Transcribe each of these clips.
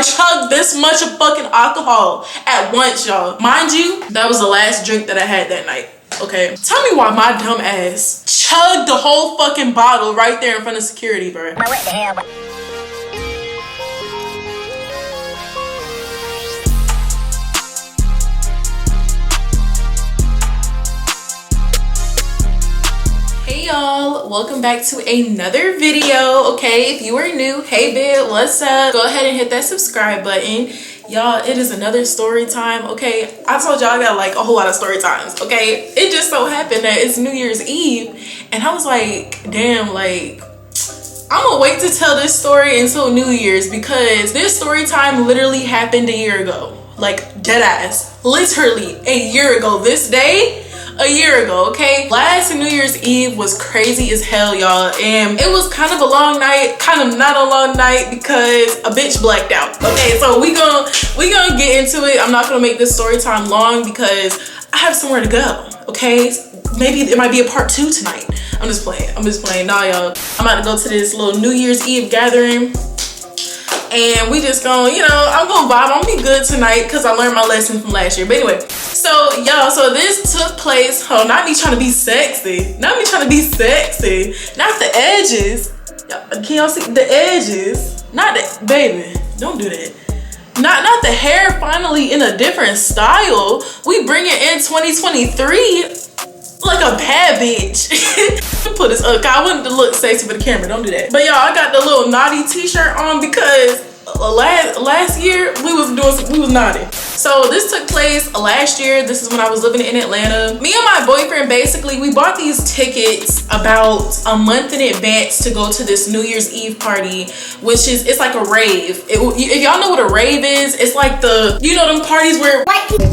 I chugged this much of fucking alcohol at once, y'all. Mind you, that was the last drink that I had that night. Okay, tell me why my dumb ass chugged the whole fucking bottle right there in front of security, bro. What the hell? Hey y'all, welcome back to another video. Okay, if you are new, hey babe, what's up? Go ahead and hit that subscribe button. Y'all, it is another story time. Okay, I told y'all I got like a whole lot of story times. Okay, it just so happened that it's New Year's Eve and I was like, damn, like I'm gonna wait to tell this story until New Year's because this story time literally happened a year ago. Like dead ass, literally a year ago this day. A year ago, okay? Last New Year's Eve was crazy as hell, y'all, and it was kind of a long night, kind of not a long night because a bitch blacked out. Okay, so we gonna get into it. I'm not gonna make this story time long because I have somewhere to go. Okay, maybe it might be a part 2 tonight. I'm just playing. Nah, y'all, I'm about to go to this little New Year's Eve gathering. And we just gonna, I'm gonna vibe. I'm gonna be good tonight because I learned my lesson from last year. But anyway, so y'all, so this took place, not me trying to be sexy. Not the edges. Can y'all see the edges? Not the, baby, don't do that. Not the hair finally in a different style. We bring it in 2023 like a bad bitch. Put this up. I wanted to look sexy for the camera. Don't do that. But y'all, I got the little naughty t-shirt on because last year we was naughty. So this took place last year. This is when I was living in Atlanta. Me and my boyfriend, basically, we bought these tickets about a month in advance to go to this New Year's Eve party, which is, it's like a rave. If y'all know what a rave is, it's like the, them parties where white people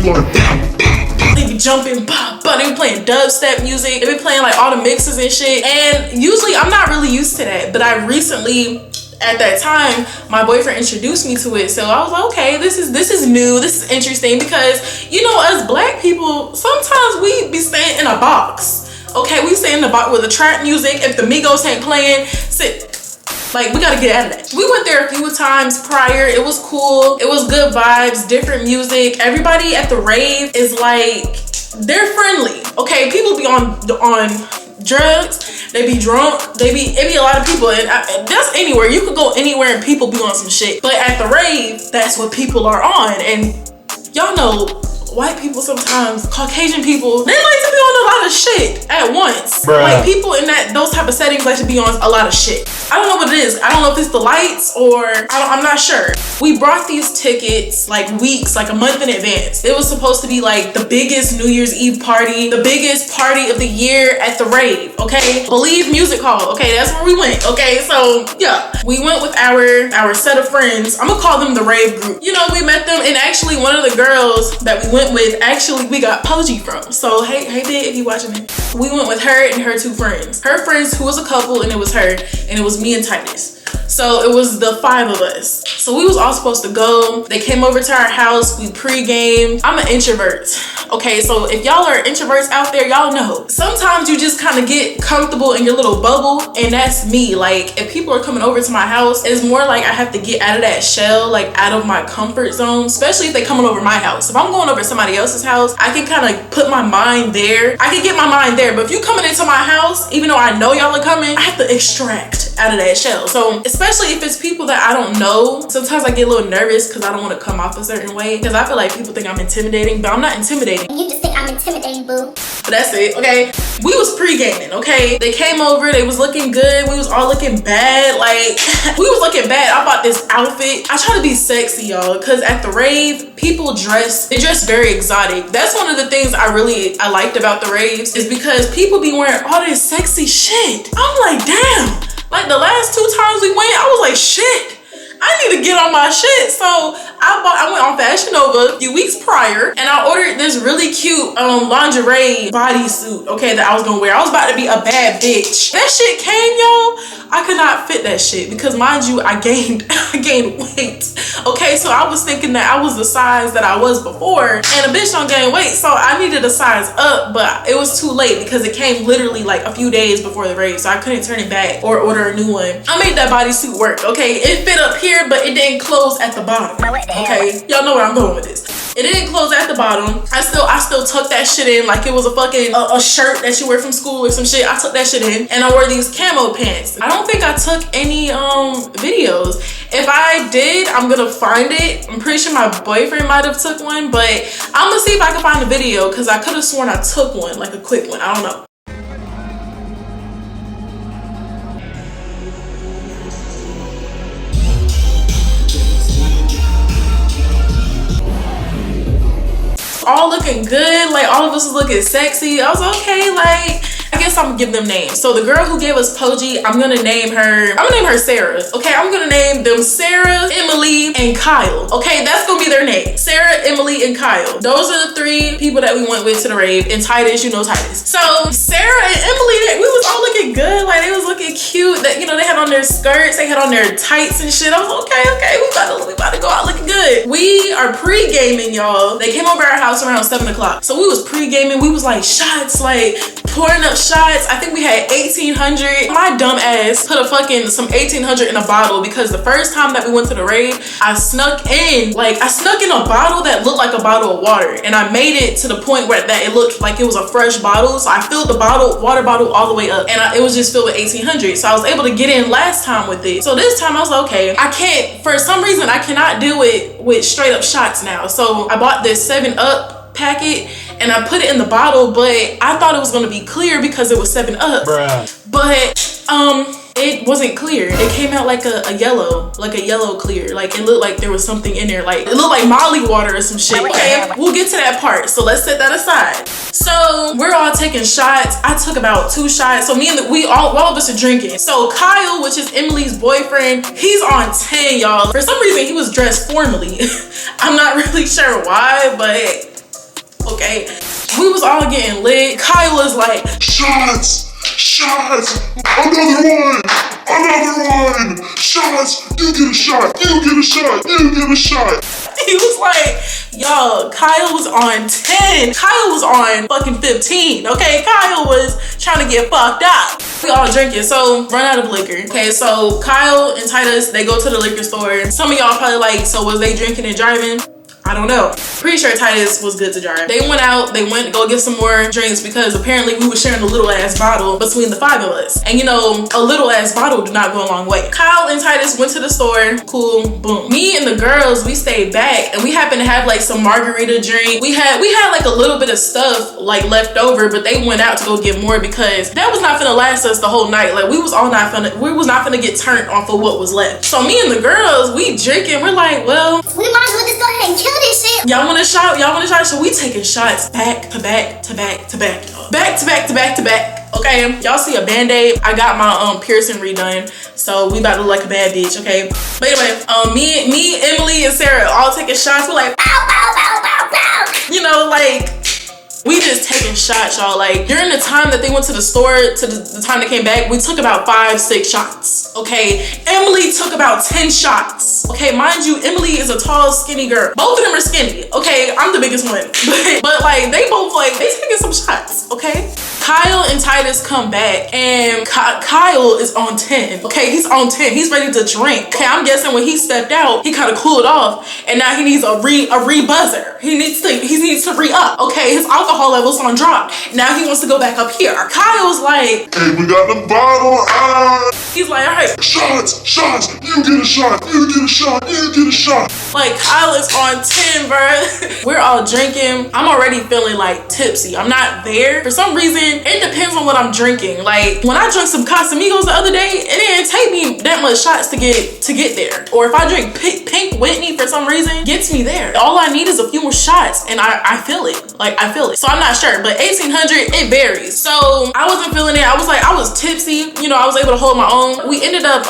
they be jumping, they be playing dubstep music. They be playing like all the mixes and shit. And usually I'm not really used to that, but I recently, at that time, my boyfriend introduced me to it. So I was like, okay, this is new, this is interesting because us black people, sometimes we be staying in a box. Okay, we stay in the box with the trap music. If the Migos ain't playing, like, we gotta get out of that. We went there a few times prior. It was cool. It was good vibes, different music. Everybody at the rave is like, they're friendly. Okay, people be on drugs. They be drunk. It be a lot of people. And that's anywhere. You could go anywhere and people be on some shit. But at the rave, that's what people are on. And y'all know, white people sometimes, Caucasian people, they like to be on a lot of shit at once. Bruh. Like people in those type of settings like to be on a lot of shit. I don't know what it is. I don't know if it's the lights or I'm not sure. We brought these tickets like weeks, like a month in advance. It was supposed to be like the biggest New Year's Eve party, the biggest party of the year at the rave, okay? Believe Music Hall, okay? That's where we went, okay? So yeah, we went with our set of friends. I'm gonna call them the rave group. We met them, and actually one of the girls that we went with, actually we got Pudgy from. So hey babe, if you watching it, we went with her and her 2 friends. Her friends, who was a couple, and it was her, and it was me and Titus. So it was the 5 of us. So we was all supposed to go. They came over to our house. We pre-gamed. I'm an introvert. Okay, so if y'all are introverts out there, y'all know. Sometimes you just kind of get comfortable in your little bubble, and that's me. Like, if people are coming over to my house, it's more like I have to get out of that shell, like out of my comfort zone, especially if they coming over my house. If I'm going over to somebody else's house, I can kind of put my mind there. I can get my mind there, but if you coming into my house, even though I know y'all are coming, I have to extract out of that shell. So especially if it's people that I don't know, sometimes I get a little nervous because I don't want to come off a certain way, because I feel like people think I'm intimidating, but I'm not intimidating. You just think I'm intimidating, boo. But that's it, okay? We was pre-gaming, okay? They came over, they was looking good, we was all looking bad, like, we was looking bad. I bought this outfit. I try to be sexy, y'all, because at the rave, people dress very exotic. That's one of the things I liked about the raves, is because people be wearing all this sexy shit. I'm like, damn. Like the last 2 times we went, I was like, shit, I need to get on my shit. So I went on Fashion Nova a few weeks prior and I ordered this really cute lingerie bodysuit, okay, that I was gonna wear. I was about to be a bad bitch. That shit came, y'all. I could not fit that shit because, mind you, I gained weight. Okay, so I was thinking that I was the size that I was before, and a bitch don't gain weight, so I needed a size up, but it was too late because it came literally like a few days before the rave, so I couldn't turn it back or order a new one. I made that bodysuit work, okay? It fit up here, but it didn't close at the bottom. Okay, y'all know where I'm going with this. It didn't close at the bottom. I still tucked that shit in like it was a fucking a shirt that you wear from school or some shit. I tucked that shit in and I wore these camo pants. I don't think I took any videos. If I did, I'm gonna find it. I'm pretty sure my boyfriend might have took one, but I'm gonna see if I can find a video because I could have sworn I took one, like a quick one. I don't know. All looking good, like all of us was looking sexy. I was okay, like I guess I'm gonna give them names. So the girl who gave us Poggi, I'm gonna name her Sarah. Okay, I'm gonna name them Sarah, Emily, and Kyle. Okay, that's gonna be their name. Sarah, Emily, and Kyle. Those are the 3 people that we went with to the rave. And Titus, you know Titus. So Sarah and Emily, we was all looking good. Like they was looking cute. That, you know, they had on their skirts, they had on their tights and shit. I was okay, we about to go out looking good. We are pre-gaming, y'all. They came over our house around 7 o'clock. So we was pre-gaming. We was like shots, like pouring up shots. I think we had 1800. My dumb ass put some 1800 in a bottle because the first time that we went to the rave, I snuck in a bottle that looked like a bottle of water, and I made it to the point where that it looked like it was a fresh bottle. So I filled the water bottle all the way up, and it was just filled with 1800. So I was able to get in last time with it. So this time I was like, okay, for some reason I cannot do it with straight up shots now. So I bought this 7-Up packet and I put it in the bottle, but I thought it was gonna be clear because it was 7-Up. Bruh. But it wasn't clear. It came out like a yellow clear. Like it looked like there was something in there. Like it looked like Molly water or some shit. Okay, we'll get to that part. So let's set that aside. So we're all taking shots. I took about 2 shots. So all of us are drinking. So Kyle, which is Emily's boyfriend, he's on 10, y'all. For some reason, he was dressed formally. I'm not really sure why, but okay. We was all getting lit. Kyle was like, shots, another one, shots, you get a shot, you get a shot. He was like, yo, Kyle was on 10. Kyle was on fucking 15, okay? Kyle was trying to get fucked up. We all drinking, so run out of liquor. Okay, so Kyle and Titus, they go to the liquor store. Some of y'all probably like, so was they drinking and driving? I don't know. Pretty sure Titus was good to drive. They went out, they went to go get some more drinks because apparently we were sharing a little ass bottle between the 5 of us. And you know, a little ass bottle did not go a long way. Kyle and Titus went to the store, cool, boom. Me and the girls, we stayed back and we happened to have like some margarita drink. We had like a little bit of stuff like left over, but they went out to go get more because that was not gonna last us the whole night. Like we was not gonna get turned off of what was left. So me and the girls, we drinking, we're like, well, we might as well just go ahead and kill this shit. Y'all want a shot? So we taking shots back to back to back to back, y'all. Back to back to back to back. Okay, y'all see a band-aid. I got my piercing redone, so we about to look like a bad bitch. Okay, but anyway, me, Emily, and Sarah all taking shots. We're like, bow, bow, bow, bow, bow. You know, like we just taking shots, y'all. Like during the time that they went to the store to the time they came back, we took about 5-6 shots. Okay, Emily took about 10 shots. Okay, mind you, Emily is a tall, skinny girl. Both of them are skinny. Okay, I'm the biggest one, but like they both they taking some shots. Okay, Kyle and Titus come back and Kyle is on 10. Okay, he's on 10. He's ready to drink. Okay, I'm guessing when he stepped out, he kind of cooled off, and now he needs a re-buzzer. He needs to re-up. Okay, his alcohol levels on drop. Now he wants to go back up here. Kyle's like, hey, we got the bottle. He's like, all right, shots, you get a shot, you get a shot, you get a shot. Like Kyle is on 10, bro. We're all drinking. I'm already feeling like tipsy. I'm not there. For some reason, it depends on what I'm drinking. Like when I drank some Casamigos the other day, it didn't take me that much shots to get there. Or if I drink Pink Whitney for some some reason gets me there. All I need is a few more shots and I feel it. Like, I feel it. So I'm not sure, but 1800, it varies. So I wasn't feeling it. I was tipsy. You know, I was able to hold my own. We ended up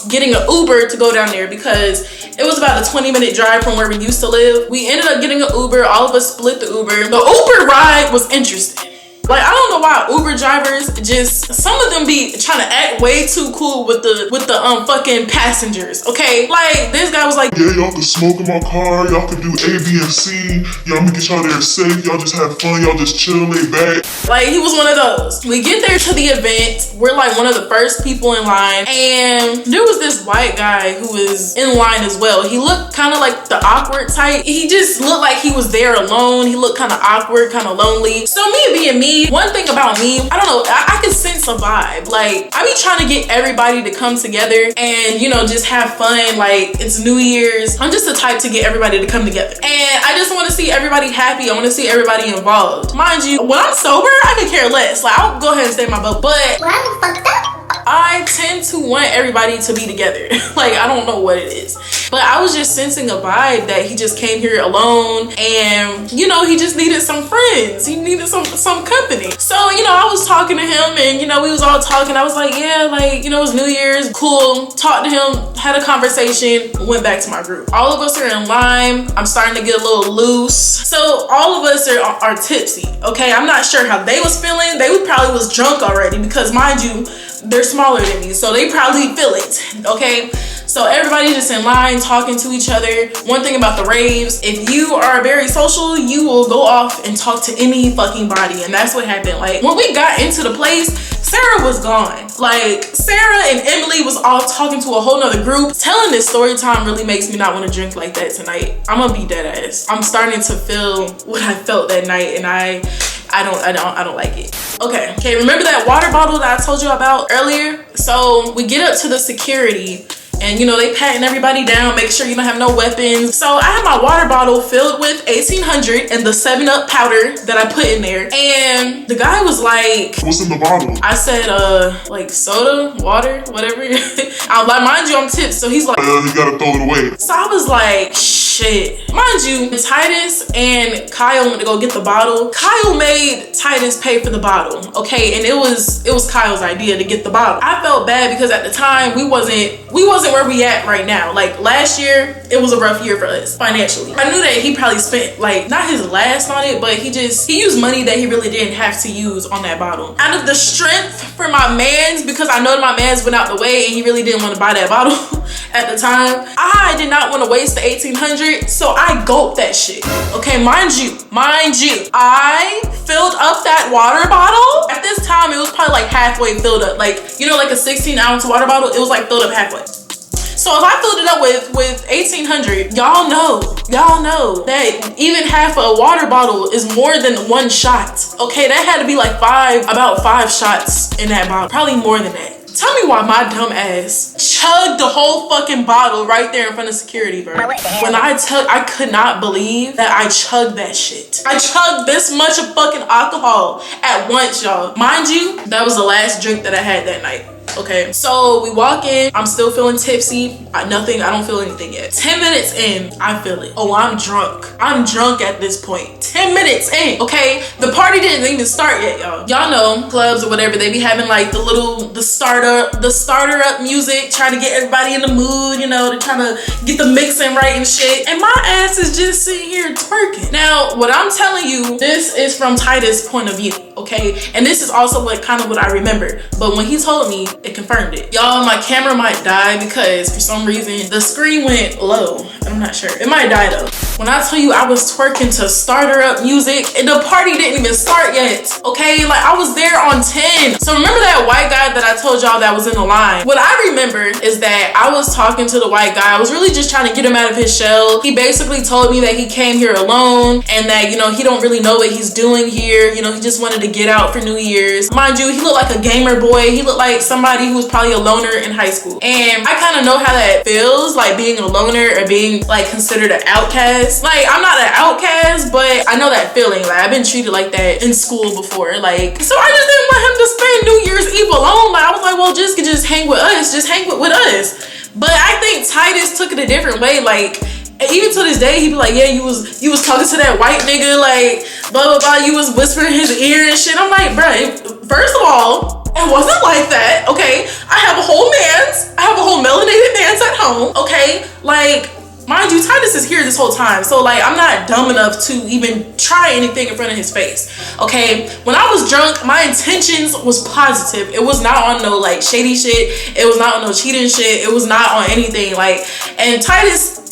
getting an Uber to go down there because it was about a 20-minute drive from where we used to live. We ended up getting an Uber. All of us split the Uber. The Uber ride was interesting. Like, I don't know why Uber drivers just, some of them be trying to act way too cool with the fucking passengers, okay? Like, this guy was like, yeah, y'all can smoke in my car, y'all can do A, B, and C, y'all gonna get y'all there safe, y'all just have fun, y'all just chill, lay back. Like, he was one of those. We get there to the event, we're like one of the first people in line, and there was this white guy who was in line as well. He looked kind of like the awkward type. He just looked like he was there alone. He looked kind of awkward, kind of lonely. So me being me, one thing about me, I don't know, I can sense a vibe. Like, I be trying to get everybody to come together and, you know, just have fun. Like, it's New Year's. I'm just the type to get everybody to come together. And I just want to see everybody happy. I want to see everybody involved. Mind you, when I'm sober, I can care less. Like, I'll go ahead and stay in my boat. But when I'm fucked up, I tend to want everybody to be together. Like, I don't know what it is. But I was just sensing a vibe that he just came here alone and, you know, he just needed some friends. He needed some company. So, you know, I was talking to him and, you know, we was all talking. I was like, yeah, like, you know, it's New Year's, cool. Talked to him, had a conversation, went back to my group. All of us are in line. I'm starting to get a little loose. So all of us are tipsy, okay? I'm not sure how they was feeling. They probably was drunk already because, mind you, they're smaller than me, so they probably feel it, okay? So everybody just in line talking to each other. One thing about the raves, if you are very social, you will go off and talk to any fucking body, and that's what happened. Like, when we got into the place, Sarah was gone. Like, Sarah and Emily was all talking to a whole nother group. Telling this story time really makes me not want to drink like that tonight. I'm gonna be dead ass. I'm starting to feel what I felt that night, and I don't like it. Okay, remember that water bottle that I told you about earlier? So we get up to the security and, you know, they patting everybody down, make sure you don't have no weapons. So I had my water bottle filled with 1800 and the 7-Up powder that I put in there. And the guy was like, what's in the bottle? I said, like soda, water, whatever. I'm like, mind you, I'm tipped. So he's like, you gotta throw it away. So I was like, shit. Mind you, Titus and Kyle went to go get the bottle. Kyle made Titus pay for the bottle, okay? And it was Kyle's idea to get the bottle. I felt bad because at the time we wasn't where we at right now. Like, last year, it was a rough year for us financially. I knew that he probably spent, like, not his last on it, but he used money that he really didn't have to use on that bottle. Out of the strength for my mans, because I know that my mans went out the way and he really didn't want to buy that bottle at the time, I did not want to waste the 1800, so I gulped that shit. Okay, mind you, I filled up that water bottle. At this time, it was probably like halfway filled up. Like, you know, like a 16-ounce water bottle, it was like filled up halfway. So if I filled it up with 1800, y'all know that even half a water bottle is more than one shot. Okay, that had to be like about five shots in that bottle, probably more than that. Tell me why my dumb ass chugged the whole fucking bottle right there in front of security, bro. When I could not believe that I chugged that shit. I chugged this much of fucking alcohol at once, y'all. Mind you, that was the last drink that I had that night. Okay, so we walk in, I'm still feeling tipsy. I don't feel anything yet. 10 minutes in, I feel it. Oh, I'm drunk at this point. 10 minutes in, okay? The party didn't even start yet, y'all. Y'all know clubs or whatever, they be having like the starter up music, trying to get everybody in the mood, you know, they're trying to get the mixing right and shit. And my ass is just sitting here twerking. Now, what I'm telling you, this is from Titus' point of view, okay? And this is also what I remember. But when he told me, it confirmed it. Y'all, my camera might die because for some reason the screen went low. I'm not sure. It might die though. When I tell you I was twerking to starter up music and the party didn't even start yet, okay? Like, I was there on 10. So remember that white guy that I told y'all that was in the line? What I remember is that I was talking to the white guy. I was really just trying to get him out of his shell. He basically told me that he came here alone and that, you know, he don't really know what he's doing here. You know, he just wanted to get out for New Year's. Mind you, he looked like a gamer boy. He looked like somebody who was probably a loner in high school. And I kind of know how that feels, like being a loner or being like considered an outcast. Like, I'm not an outcast, but I know that feeling. Like, I've been treated like that in school before. Like, so I just didn't want him to spend New Year's Eve alone. Like, I was like, well, just hang with us. Just hang with us. But I think Titus took it a different way. Like, And even to this day, he be like, yeah, you was talking to that white nigga, like, blah, blah, blah. You was whispering in his ear and shit. I'm like, bruh, first of all, it wasn't like that, okay? I have a whole melanated man's at home, okay? Like, mind you, Titus is here this whole time, so like I'm not dumb enough to even try anything in front of his face, okay? When I was drunk, my intentions was positive. It was not on no like shady shit. It was not on no cheating shit. It was not on anything like. And Titus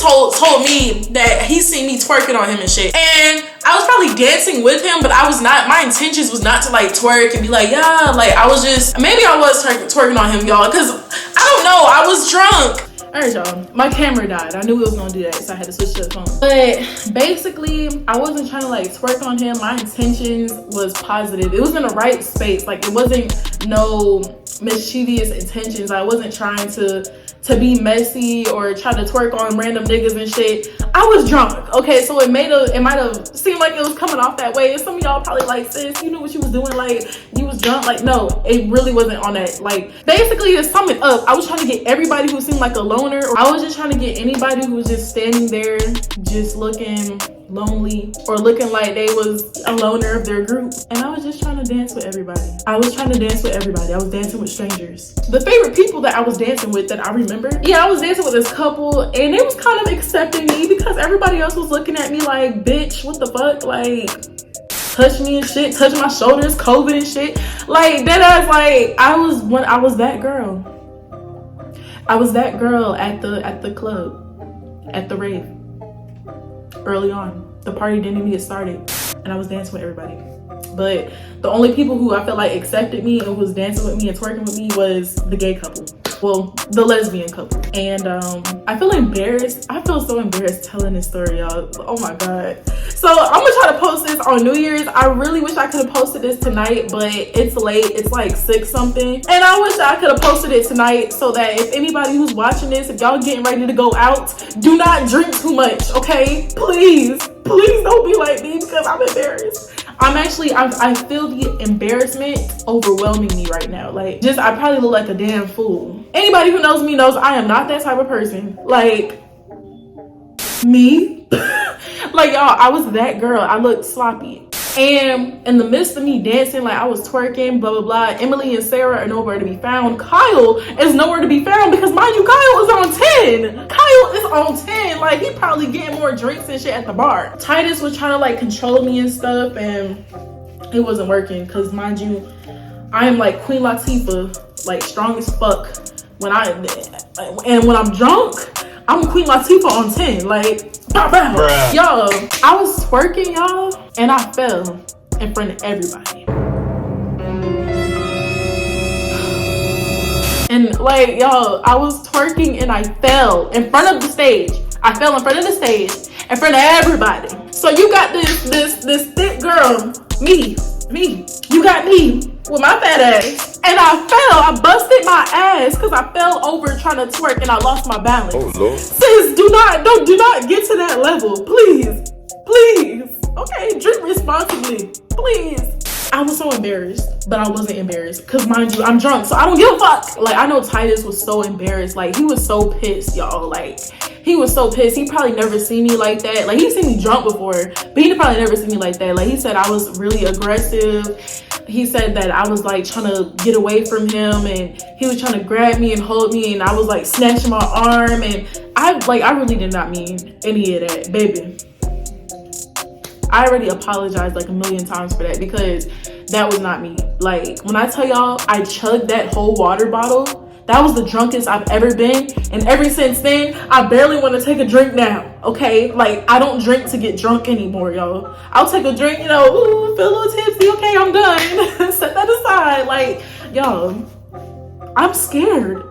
told me that he seen me twerking on him and shit, and I was probably dancing with him, but I was not. My intentions was not to like twerk and be like, yeah, like I was just, maybe I was twerking on him, y'all, because I don't know, I was drunk. Alright, y'all, my camera died. I knew it was gonna do that, so I had to switch to the phone. But basically, I wasn't trying to like twerk on him. My intentions was positive. It was in the right space. Like, it wasn't no mischievous intentions. I wasn't trying to be messy or try to twerk on random niggas and shit. I was drunk, okay? So it might have seemed like it was coming off that way. And some of y'all probably like, sis, you knew what you was doing, like you was drunk. Like, no, it really wasn't on that. Like, basically, to sum it up, I was trying to get everybody who seemed like a loner, or I was just trying to get anybody who was just standing there just looking lonely or looking like they was a loner of their group. And I was just trying to dance with everybody. I was dancing with strangers. The favorite people that I was dancing with that I remember, yeah, I was dancing with this couple, and they was kind of accepting me because everybody else was looking at me like, bitch, what the fuck? Like, touch me and shit, touch my shoulders, COVID and shit. Like, that ass, like, I was that girl. I was that girl at the club, at the rave. Early on, the party didn't even get started, and I was dancing with everybody. But the only people who I felt like accepted me and was dancing with me and twerking with me was the gay couple. Well, the lesbian couple. And I feel embarrassed. I feel so embarrassed telling this story, y'all. Oh my God. So I'm gonna try to post this on New Year's. I really wish I could have posted this tonight, but it's late. It's like 6 something. And I wish I could have posted it tonight so that if anybody who's watching this, if y'all getting ready to go out, do not drink too much, okay? Please don't be like me because I'm embarrassed. I feel the embarrassment overwhelming me right now. Like, just, I probably look like a damn fool. Anybody who knows me knows I am not that type of person. Like, me. Like, y'all, I was that girl. I looked sloppy. And in the midst of me dancing, like I was twerking, blah, blah, blah, Emily and Sarah are nowhere to be found. Kyle is nowhere to be found because, mind you, Kyle is on 10. Kyle is on 10. Like, he probably getting more drinks and shit at the bar. Titus was trying to like control me and stuff, and it wasn't working because, mind you, I am like Queen Latifah, like strong as fuck. When I'm drunk, I'm Queen Latifah on 10. Like, bruh. Y'all, I was twerking, y'all, and I fell in front of everybody. And like, y'all, I was twerking and I fell in front of the stage. I fell in front of the stage, in front of everybody. So you got this thick girl, me. You got me with my fat ass. And I busted my ass because I fell over trying to twerk and I lost my balance. Oh Lord. Sis, do not get to that level. Please. Okay, drink responsibly. Please. I was so embarrassed, but I wasn't embarrassed because, mind you, I'm drunk, so I don't give a fuck. Like, I know Titus was so embarrassed. Like, he was so pissed, y'all. Like, he was so pissed. He probably never seen me like that. Like, he's seen me drunk before, but he probably never seen me like that. Like, he said I was really aggressive. He said that I was like trying to get away from him, and he was trying to grab me and hold me, and I was like snatching my arm, and I really did not mean any of that, baby. I already apologized like a million times for that because that was not me. Like, when I tell y'all I chugged that whole water bottle, that was the drunkest I've ever been. And ever since then, I barely want to take a drink now, okay? Like, I don't drink to get drunk anymore, y'all. I'll take a drink, you know, ooh, feel a little tipsy, okay, I'm done. Set that aside. Like, y'all, I'm scared.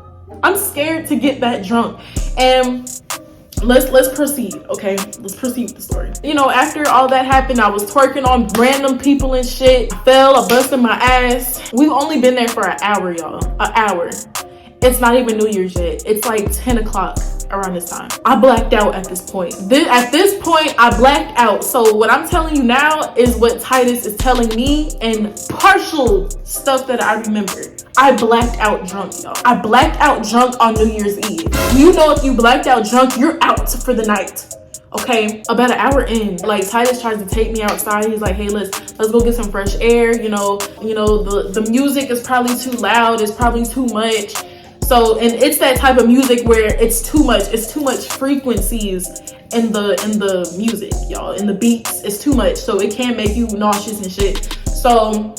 I'm scared to get that drunk. And let's proceed, okay? Let's proceed with the story. You know, after all that happened, I was twerking on random people and shit. I fell, I busted my ass. We've only been there for an hour, y'all. An hour. It's not even New Year's yet. It's like 10 o'clock around this time. I blacked out at this point. At this point, I blacked out. So what I'm telling you now is what Titus is telling me and partial stuff that I remember. I blacked out drunk, y'all. I blacked out drunk on New Year's Eve. You know, if you blacked out drunk, you're out for the night. Okay, about an hour in, like Titus tries to take me outside. He's like, hey, let's go get some fresh air. You know, the music is probably too loud. It's probably too much. So, and it's that type of music where it's too much frequencies in the music, y'all, in the beats. It's too much, so it can make you nauseous and shit. So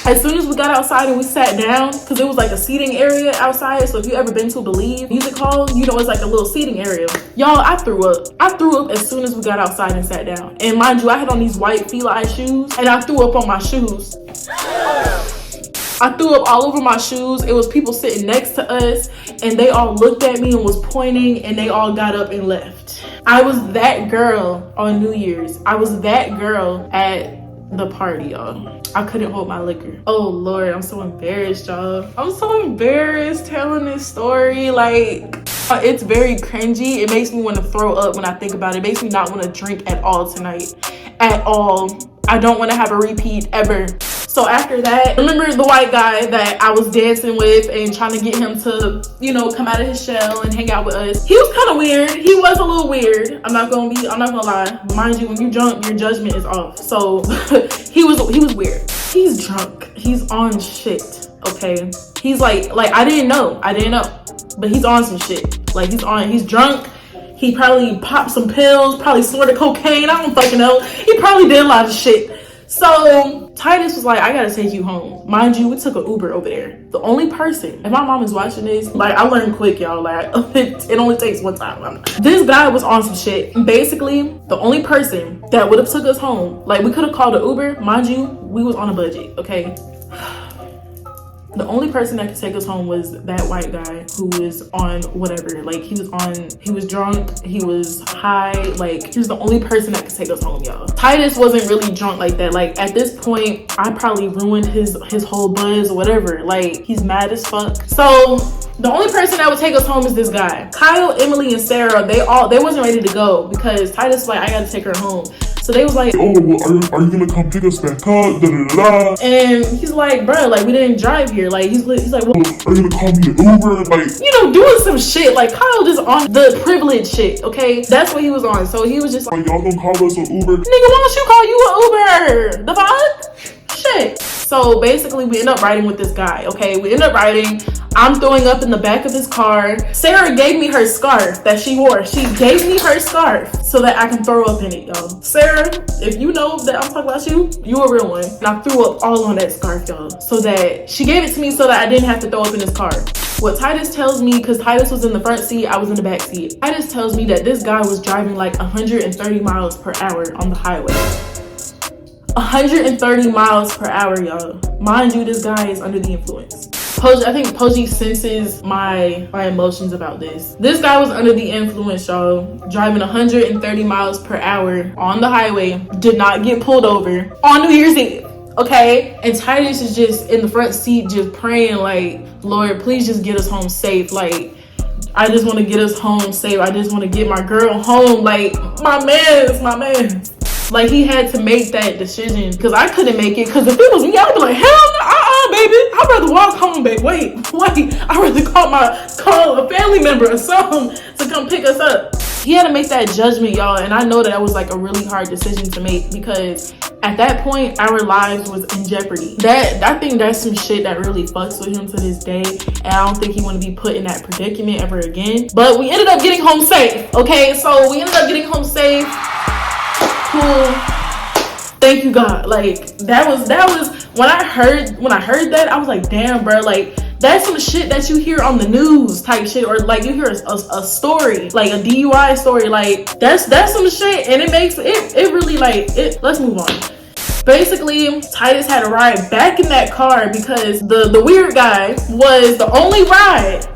as soon as we got outside and we sat down, because it was like a seating area outside. So if you ever been to Believe Music Hall, you know it's like a little seating area. Y'all, I threw up. I threw up as soon as we got outside and sat down. And mind you, I had on these white Fila shoes, and I threw up on my shoes. I threw up all over my shoes. It was people sitting next to us, and they all looked at me and was pointing, and they all got up and left. I was that girl on New Year's. I was that girl at the party, y'all. I couldn't hold my liquor. Oh Lord, I'm so embarrassed, y'all. I'm so embarrassed telling this story. Like, it's very cringy. It makes me want to throw up when I think about it. It makes me not want to drink at all tonight. At all. I don't want to have a repeat ever. So after that, remember the white guy that I was dancing with and trying to get him to, you know, come out of his shell and hang out with us. He was kind of weird. He was a little weird. I'm not gonna lie. Mind you, when you're drunk, your judgment is off. So he was weird. He's drunk. He's on shit. Okay. He's like I didn't know. But he's on some shit. Like he's drunk. He probably popped some pills, probably snorted cocaine. I don't fucking know. He probably did a lot of shit. So Titus was like, I gotta take you home. Mind you, we took an Uber over there. The only person, if my mom is watching this, like, I learned quick, y'all. Like, it only takes one time. This guy was on some shit. Basically, the only person that would have took us home, like, we could have called an Uber. Mind you, we was on a budget, okay? The only person that could take us home was that white guy who was on whatever. Like, he was drunk, he was high. Like, he was the only person that could take us home, y'all. Titus wasn't really drunk like that. Like, at this point, I probably ruined his whole buzz or whatever. Like, he's mad as fuck. So the only person that would take us home is this guy. Kyle, Emily, and Sarah, they wasn't ready to go because Titus was like, I gotta take her home. So they was like, oh, well, are you gonna come pick us back up? Da, da, da, da. And he's like, bro, like, we didn't drive here. Like, he's like, well, are you gonna call me an Uber? Like, you know, doing some shit. Like, Kyle just on the privilege shit, okay? That's what he was on. So he was just like, y'all gonna call us an Uber? Nigga, why don't you call you an Uber? The fuck? Shit. So basically, we end up riding with this guy, okay? We end up riding. I'm throwing up in the back of his car. Sarah gave me her scarf that she wore. She gave me her scarf so that I can throw up in it, y'all. Sarah, if you know that I'm talking about you, you a real one. And I threw up all on that scarf, y'all. So that she gave it to me so that I didn't have to throw up in his car. What Titus tells me, because Titus was in the front seat, I was in the back seat. Titus tells me that this guy was driving like 130 miles per hour on the highway. 130 miles per hour, y'all. Mind you, this guy is under the influence. I think Poji senses my emotions about this. This guy was under the influence, y'all. Driving 130 miles per hour on the highway. Did not get pulled over on New Year's Eve. Okay? And Titus is just in the front seat just praying like, Lord, please just get us home safe. Like, I just want to get us home safe. I just want to get my girl home. Like, my man. Like, he had to make that decision because I couldn't make it. Because if it was me, I'd be like, hell no, baby. I'd rather walk home, babe. Wait. I'd rather call a family member or something to come pick us up. He had to make that judgment, y'all. And I know that was like a really hard decision to make because at that point, our lives was in jeopardy. I think that's some shit that really fucks with him to this day. And I don't think he want to be put in that predicament ever again. But we ended up getting home safe. Okay, so we ended up getting home safe. Cool. Thank you, God. Like, that was when I heard that, I was like, damn, bro. Like, that's some shit that you hear on the news type shit, or like you hear a story, like a DUI story. Like, that's some shit, and it makes it really like it. Let's move on. Basically, Titus had to ride back in that car because the weird guy was the only ride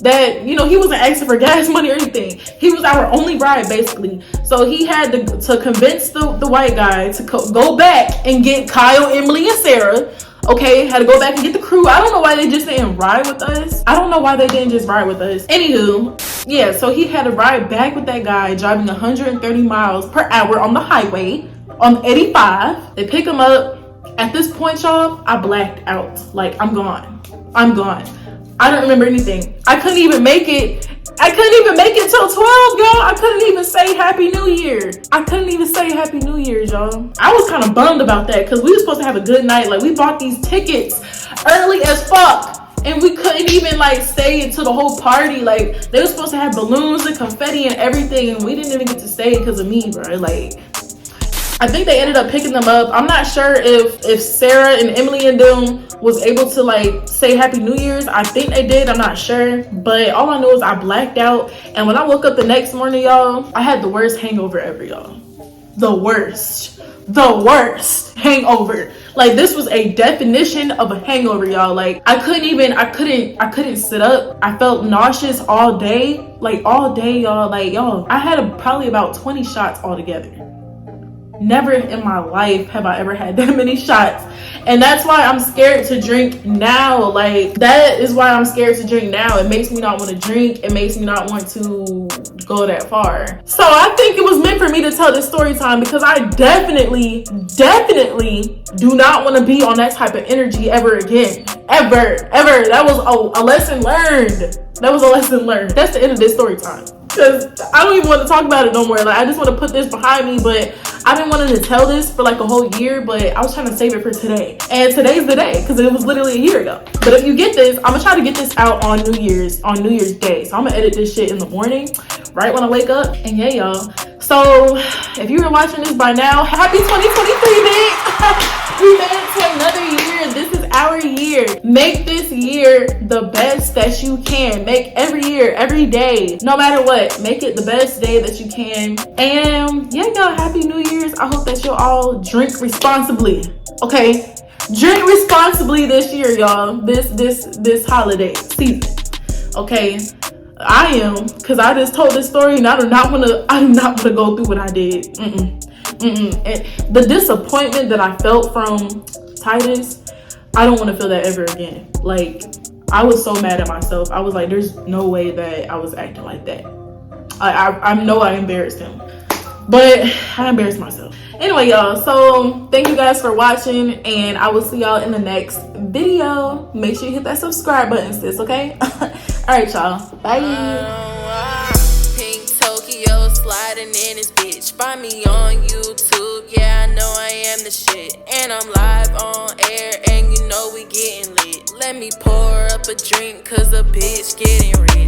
that, you know, he wasn't asking for gas money or anything. He was our only ride, basically. So he had to convince the white guy to go back and get Kyle, Emily, and Sarah. Okay, had to go back and get the crew. I don't know why they just didn't ride with us. Anywho, yeah, so he had to ride back with that guy driving 130 miles per hour on the highway on 85. They pick him up. At this point, y'all, I blacked out. Like, I'm gone. I'm gone. I don't remember anything. I couldn't even make it. I couldn't even make it till 12, y'all. I couldn't even say Happy New Year. I couldn't even say Happy New Year's, y'all. I was kind of bummed about that because we were supposed to have a good night. Like, we bought these tickets early as fuck. And we couldn't even, like, stay into the whole party. Like, they were supposed to have balloons and confetti and everything. And we didn't even get to stay because of me, bro. Like, I think they ended up picking them up. I'm not sure if Sarah and Emily and them was able to, like, say Happy New Year's. I think they did. I'm not sure. But all I know is I blacked out. And when I woke up the next morning, y'all, I had the worst hangover ever, y'all. The worst hangover. Like, this was a definition of a hangover, y'all. Like, I couldn't sit up. I felt nauseous all day. Like, all day, y'all. Like, y'all, I had probably about 20 shots altogether. Never in my life have I ever had that many shots. And that's why I'm scared to drink now. Like, that is why I'm scared to drink now. It makes me not want to drink. It makes me not want to go that far. So I think it was meant for me to tell this story time because I definitely do not want to be on that type of energy ever again. Ever. That was a lesson learned. That was a lesson learned. That's the end of this story time. Because I don't even want to talk about it no more. Like, I just want to put this behind me, but I've been wanting to tell this for like a whole year, but I was trying to save it for today. And today's the day, because it was literally a year ago. But if you get this, I'm going to try to get this out on New Year's Day. So I'm going to edit this shit in the morning, right when I wake up. And yeah, y'all. So if you were watching this by now, happy 2023, bitch. We made it to another year. This is our year. Make this year the best that you can. Make every year, every day, no matter what, make it the best day that you can. And yeah, y'all, happy New Year's. I hope that you'll all drink responsibly. Okay, drink responsibly this year, y'all. This holiday season. Okay, I am, because I just told this story and I do not want to go through what I did. And the disappointment that I felt from Titus, I don't want to feel that ever again. Like, I was so mad at myself. I was like, there's no way that I was acting like that. I know I embarrassed him, but I embarrassed myself. Anyway, y'all, so thank you guys for watching, and I will see y'all in the next video. Make sure you hit that subscribe button, sis, okay? All right, y'all. Bye. Pink Tokyo sliding in his bitch. Find me on YouTube. Yeah, I know I am the shit. And I'm live on air, and you know we getting lit. Let me pour up a drink, cause a bitch getting rich.